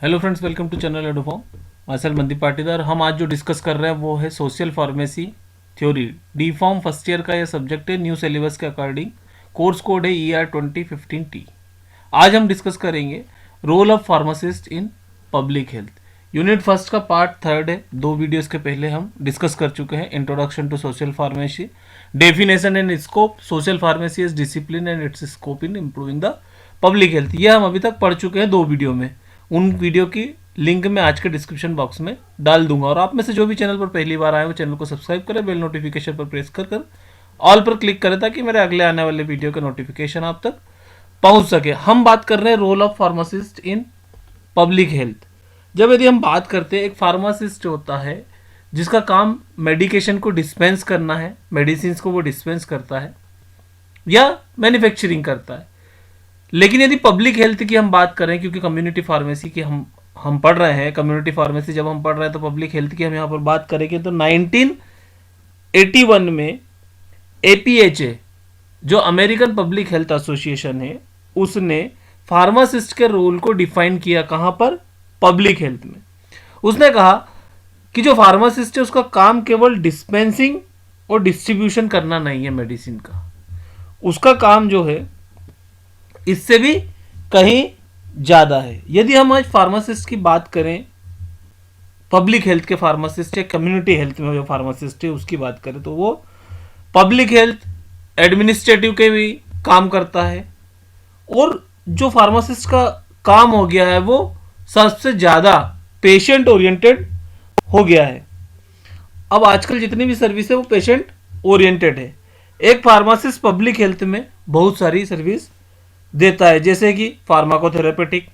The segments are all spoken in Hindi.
Hello friends, welcome to channel एडोफॉर्म। माइसेल्फ मनदीप पाटीदार। हम आज जो डिस्कस कर रहे हैं वो है social pharmacy theory. D pharm first year का ये सब्जेक्ट है, न्यू सिलेबस के अकॉर्डिंग। कोर्स कोड है ER 2015T। आज हम डिस्कस करेंगे role of pharmacist in public health. Unit first का पार्ट थर्ड है। 2 वीडियोस के पहले हम डिस्कस कर चुके हैं। Introduction to social pharmacy, definition and scope, social pharmacy is discipline and its scope in improving the public health. ये हम अभी तक पढ़ चुके हैं 2 वीडियो में। उन वीडियो की लिंक मैं आज के डिस्क्रिप्शन बॉक्स में डाल दूंगा। और आप में से जो भी चैनल पर पहली बार आए वो चैनल को सब्सक्राइब करें, बेल नोटिफिकेशन पर प्रेस कर ऑल पर क्लिक करें ताकि मेरे अगले आने वाले वीडियो का नोटिफिकेशन आप तक पहुंच सके। हम बात कर रहे हैं role of pharmacist in public health. जब यदि हम बात करते हैं, एक फार्मासिस्ट होता है जिसका काम मेडिकेशन को डिस्पेंस करना है, मेडिसिन को वो डिस्पेंस करता है या मैन्युफैक्चरिंग करता है। लेकिन यदि पब्लिक हेल्थ की हम बात करें, क्योंकि कम्युनिटी फार्मेसी की हम पढ़ रहे हैं, कम्युनिटी फार्मेसी जब हम पढ़ रहे हैं तो पब्लिक हेल्थ की हम यहाँ पर बात करेंगे तो 1981 में APHA जो अमेरिकन पब्लिक हेल्थ एसोसिएशन है, उसने फार्मासिस्ट के रोल को डिफाइन किया। कहाँ पर? पब्लिक हेल्थ में। उसने कहा कि जो फार्मासिस्ट है उसका काम केवल डिस्पेंसिंग और डिस्ट्रीब्यूशन करना नहीं है मेडिसिन का, उसका काम जो है इससे भी कहीं ज़्यादा है। यदि हम आज फार्मासिस्ट की बात करें, पब्लिक हेल्थ के फार्मासिस्ट या कम्युनिटी हेल्थ में जो फार्मासिस्ट है उसकी बात करें, तो वो पब्लिक हेल्थ एडमिनिस्ट्रेटिव के भी काम करता है। और जो फार्मासिस्ट का काम हो गया है वो सबसे ज़्यादा पेशेंट ओरिएंटेड हो गया है। अब आजकल जितनी भी सर्विस है वो पेशेंट ओरिएंटेड है। एक फार्मासिस्ट पब्लिक हेल्थ में बहुत सारी सर्विस देता है, जैसे कि फार्माकोथेरेपेटिक,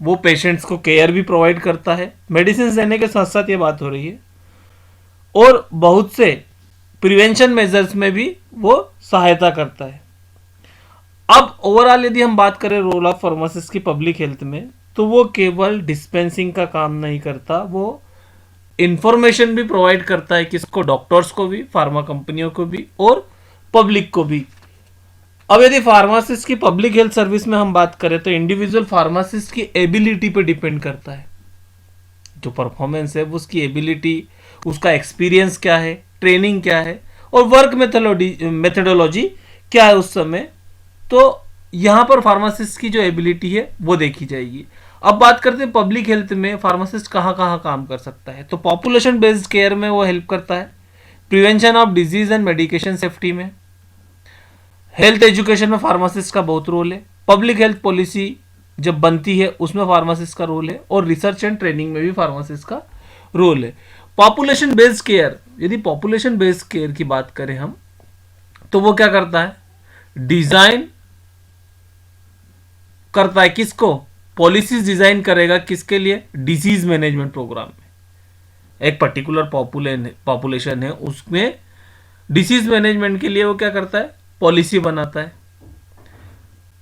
वो पेशेंट्स को केयर भी प्रोवाइड करता है, मेडिसिन देने के साथ साथ ये बात हो रही है। और बहुत से प्रिवेंशन मेजर्स में भी वो सहायता करता है। अब ओवरऑल यदि हम बात करें रोल ऑफ फार्मासिस्ट की पब्लिक हेल्थ में, तो वो केवल डिस्पेंसिंग का काम नहीं करता, वो इंफॉर्मेशन भी प्रोवाइड करता है। किसको? डॉक्टर्स को भी, फार्मा कंपनियों को भी और पब्लिक को भी। अब यदि फार्मासिस्ट की पब्लिक हेल्थ सर्विस में हम बात करें तो इंडिविजुअल फार्मासिस्ट की एबिलिटी पे डिपेंड करता है। जो परफॉर्मेंस है वो उसकी एबिलिटी, उसका एक्सपीरियंस क्या है, ट्रेनिंग क्या है और वर्क मेथोडोलॉजी क्या है उस समय। तो यहाँ पर फार्मासिस्ट की जो एबिलिटी है वो देखी जाएगी। अब बात करते हैं पब्लिक हेल्थ में फार्मासिस्ट कहाँ कहाँ काम कर सकता है। तो पॉपुलेशन बेस्ड केयर में वो हेल्प करता है, prevention of disease and medication safety में, हेल्थ एजुकेशन में फार्मासिस्ट का बहुत रोल है, पब्लिक हेल्थ पॉलिसी जब बनती है उसमें फार्मासिस्ट का रोल है, और रिसर्च एंड ट्रेनिंग में भी फार्मासिस्ट का रोल है। पॉपुलेशन बेस्ड केयर, यदि पॉपुलेशन बेस्ड केयर की बात करें हम, तो वो क्या करता है? डिजाइन करता है। किसको? पॉलिसीज डिजाइन करेगा। किसके लिए? डिजीज मैनेजमेंट प्रोग्राम में। एक पर्टिकुलर पॉपुलेशन है, उसमें डिसीज मैनेजमेंट के लिए वो क्या करता है? पॉलिसी बनाता है।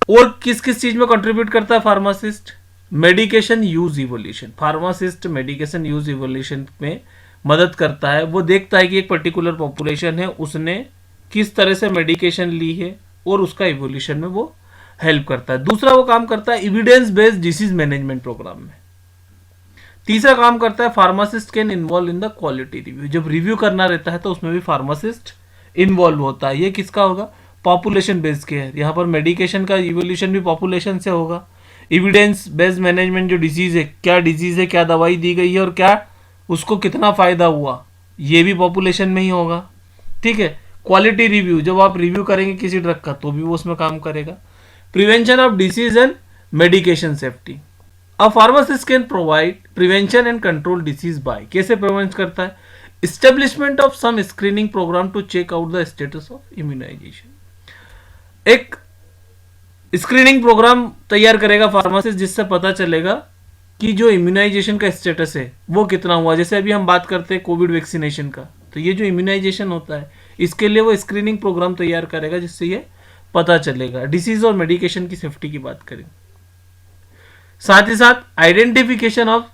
और किस किस चीज में कंट्रीब्यूट करता है pharmacist? Medication use evolution. Pharmacist medication use evolution में मदद करता है। वो देखता है कि एक पर्टिकुलर पॉपुलेशन है, उसने किस तरह से मेडिकेशन ली है और उसका इवोल्यूशन में वो हेल्प करता है। दूसरा वो काम करता है evidence based disease management program में। तीसरा काम करता है pharmacist can involve in the quality review. जब रिव्यू करना रहता है तो उसमें भी फार्मासिस्ट इन्वॉल्व होता है। ये किसका होगा? Population based care. यहाँ पर मेडिकेशन का इवोल्यूशन भी पॉपुलेशन से होगा। एविडेंस बेस्ड मैनेजमेंट, जो डिजीज है, क्या डिजीज है, क्या दवाई दी गई है और क्या उसको कितना फायदा हुआ, ये भी पॉपुलेशन में ही होगा। ठीक है। क्वालिटी रिव्यू, जब आप रिव्यू करेंगे किसी ड्रग का तो भी वो उसमें काम करेगा। Prevention of disease and medication safety. A pharmacist can provide prevention and control disease by, कैसे प्रिवेंट करता है? Establishment of some screening program to check out the status of immunization. एक स्क्रीनिंग प्रोग्राम तैयार करेगा फार्मासिस्ट, जिससे पता चलेगा कि जो इम्यूनाइजेशन का स्टेटस है वो कितना हुआ। जैसे अभी हम बात करते हैं कोविड वैक्सीनेशन का, तो ये जो इम्यूनाइजेशन होता है इसके लिए वो स्क्रीनिंग प्रोग्राम तैयार करेगा जिससे ये पता चलेगा। डिसीज और मेडिकेशन की सेफ्टी की बात करें, साथ ही साथ identification of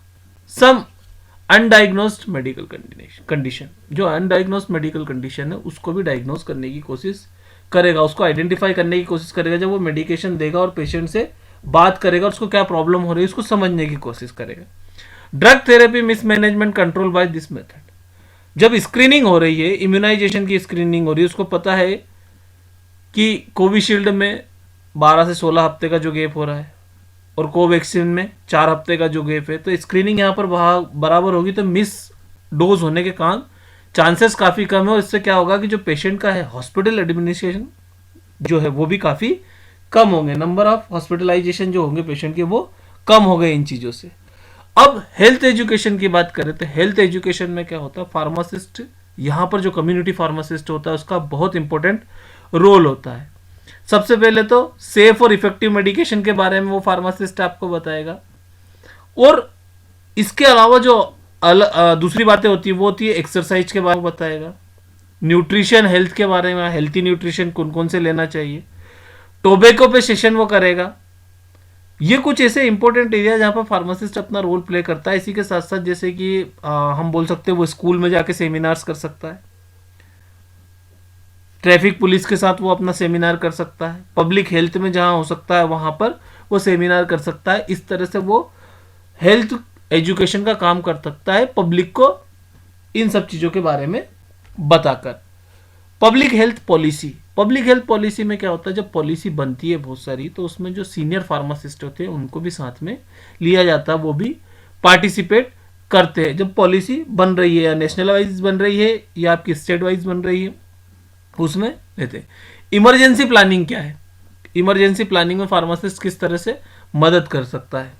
some undiagnosed medical condition. जो अनडायग्नोस्ड मेडिकल कंडीशन है उसको भी डायग्नोस करने की कोशिश करेगा, उसको आइडेंटिफाई करने की कोशिश करेगा जब वो मेडिकेशन देगा और पेशेंट से बात करेगा, उसको क्या प्रॉब्लम हो रही है उसको समझने की कोशिश करेगा। Drug therapy mismanagement control by this method. जब स्क्रीनिंग हो रही है, इम्यूनाइजेशन की स्क्रीनिंग हो रही है, उसको पता है कि कोविशील्ड में 12 से 16 हफ्ते का जो गैप हो रहा है और कोवैक्सीन में 4 हफ्ते का जो गैप है, तो स्क्रीनिंग यहाँ पर बराबर होगी तो मिस डोज होने के कारण चांसेस काफ़ी कम है। और इससे क्या होगा कि जो पेशेंट का है हॉस्पिटल एडमिनिस्ट्रेशन जो है वो भी काफ़ी कम होंगे, नंबर ऑफ हॉस्पिटलाइजेशन जो होंगे पेशेंट के वो कम हो गए इन चीज़ों से। अब हेल्थ एजुकेशन की बात करें तो हेल्थ एजुकेशन में क्या होता है, फार्मासिस्ट यहाँ पर जो कम्युनिटी फार्मासिस्ट होता है उसका बहुत इंपॉर्टेंट रोल होता है। सबसे पहले तो सेफ और इफेक्टिव मेडिकेशन के बारे में वो फार्मासिस्ट आपको बताएगा, और इसके अलावा जो दूसरी बातें होती है वो होती है एक्सरसाइज के बारे में बताएगा, न्यूट्रिशन हेल्थ के बारे में, हेल्थी न्यूट्रिशन कौन कौन से लेना चाहिए, टोबैको पे सेशन वो करेगा। ये कुछ ऐसे इंपॉर्टेंट एरिया जहाँ पर फार्मासिस्ट अपना रोल प्ले करता है। इसी के साथ साथ जैसे कि हम बोल सकते हैं वो स्कूल में जाके सेमिनार्स कर सकता है, ट्रैफिक पुलिस के साथ वो अपना सेमिनार कर सकता है, पब्लिक हेल्थ में जहाँ हो सकता है वहाँ पर वो सेमिनार कर सकता है। इस तरह से वो हेल्थ एजुकेशन का काम कर सकता है, पब्लिक को इन सब चीज़ों के बारे में बताकर। Public health policy, public health policy में क्या होता है, जब पॉलिसी बनती है बहुत सारी तो उसमें जो सीनियर फार्मासिस्ट होते हैं उनको भी साथ में लिया जाता है, वो भी पार्टिसिपेट करते हैं। जब पॉलिसी बन रही है या नेशनल वाइज बन रही है या आपकी स्टेट वाइज बन रही है उसमें लेते हैं। इमरजेंसी प्लानिंग क्या है, इमरजेंसी प्लानिंग में फार्मासिस्ट किस तरह से मदद कर सकता है।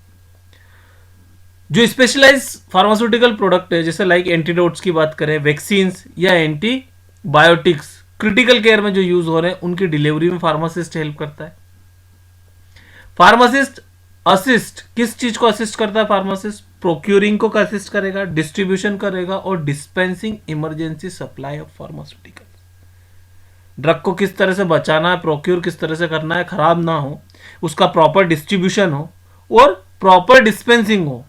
जो स्पेशलाइज फार्मास्यूटिकल प्रोडक्ट है जैसे लाइक एंटीडोट्स की बात करें, वैक्सीन्स या एंटीबायोटिक्स क्रिटिकल केयर में जो यूज हो रहे हैं उनकी डिलीवरी में फार्मासिस्ट हेल्प करता है। फार्मासिस्ट असिस्ट किस चीज को असिस्ट करता है, फार्मासिस्ट प्रोक्यूरिंग को असिस्ट करेगा, डिस्ट्रीब्यूशन करेगा और dispensing emergency supply of pharmaceutical. Drug को किस तरह से बचाना है, प्रोक्यूर किस तरह से करना है, खराब ना हो, उसका प्रॉपर डिस्ट्रीब्यूशन हो और प्रॉपर डिस्पेंसिंग हो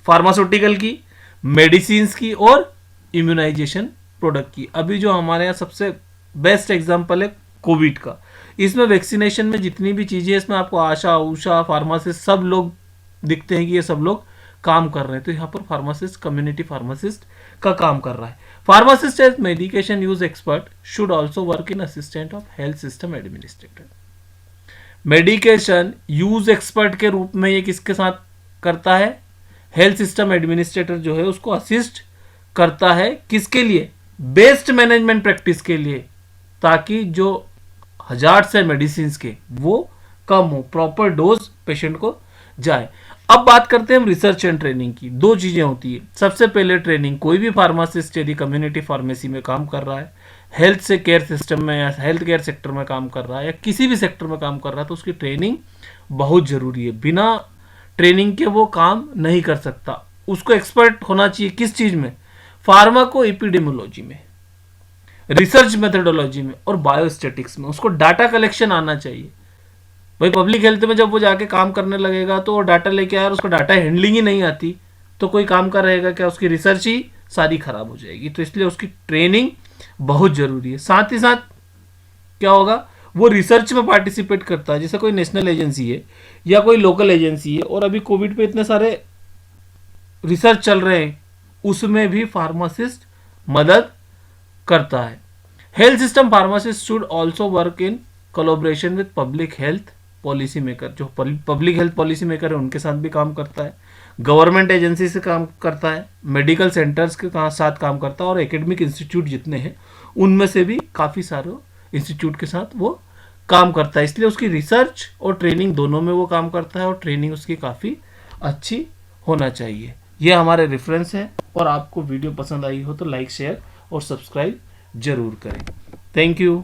फार्मास्यूटिकल की, मेडिसिन की और इम्यूनाइजेशन प्रोडक्ट की। अभी जो हमारे यहाँ सबसे बेस्ट एग्जांपल है कोविड का, इसमें वैक्सीनेशन में जितनी भी चीज़ें इसमें आपको आशा उषा फार्मासिस्ट सब लोग दिखते हैं कि ये सब लोग काम कर रहे हैं, तो यहाँ पर फार्मासिस्ट कम्युनिटी फार्मासिस्ट का काम कर रहा है। Pharmacist as medication use expert should also work in assistant of health system administrator. Medication use expert के रूप में ये किसके साथ करता है, हेल्थ सिस्टम एडमिनिस्ट्रेटर जो है उसको असिस्ट करता है, किसके लिए, बेस्ट मैनेजमेंट प्रैक्टिस के लिए, ताकि जो हजार से मेडिसिन के वो कम हो, प्रॉपर डोज पेशेंट को जाए। अब बात करते हैं हम रिसर्च एंड ट्रेनिंग की। दो चीजें होती है, सबसे पहले ट्रेनिंग, कोई भी फार्मासिस्ट यदि कम्युनिटी फार्मेसी में काम कर रहा है, हेल्थ से केयर सिस्टम में या हेल्थ केयर सेक्टर में काम कर रहा है या किसी भी सेक्टर में काम कर रहा है तो उसकी ट्रेनिंग बहुत जरूरी है। बिना ट्रेनिंग के वो काम नहीं कर सकता। उसको एक्सपर्ट होना चाहिए किस चीज में, फार्माको एपिडेमियोलॉजी में, रिसर्च मेथोडोलॉजी में और बायोस्टेटिक्स में। उसको डाटा कलेक्शन आना चाहिए। भाई पब्लिक हेल्थ में जब वो जाके काम करने लगेगा तो वो डाटा लेके आया और उसको डाटा हैंडलिंग ही नहीं आती तो कोई काम कर रहेगा क्या, उसकी रिसर्च ही सारी खराब हो जाएगी। तो इसलिए उसकी ट्रेनिंग बहुत जरूरी है। साथ ही साथ क्या होगा, वो रिसर्च में पार्टिसिपेट करता है, जैसे कोई नेशनल एजेंसी है या कोई लोकल एजेंसी है और अभी कोविड पे इतने सारे रिसर्च चल रहे हैं, उसमें भी फार्मासिस्ट मदद करता है। Health system pharmacist should also work in collaboration with public health policy maker. जो पब्लिक हेल्थ पॉलिसी मेकर है उनके साथ भी काम करता है, गवर्नमेंट एजेंसी से काम करता है, मेडिकल सेंटर्स के साथ काम करता है और एकेडमिक इंस्टीट्यूट जितने हैं उनमें से भी काफ़ी सारे इंस्टीट्यूट के साथ वो काम करता है। इसलिए उसकी रिसर्च और ट्रेनिंग दोनों में वो काम करता है और ट्रेनिंग उसकी काफ़ी अच्छी होना चाहिए। ये हमारे रेफरेंस है और आपको वीडियो पसंद आई हो तो लाइक शेयर और सब्सक्राइब जरूर करें। Thank you.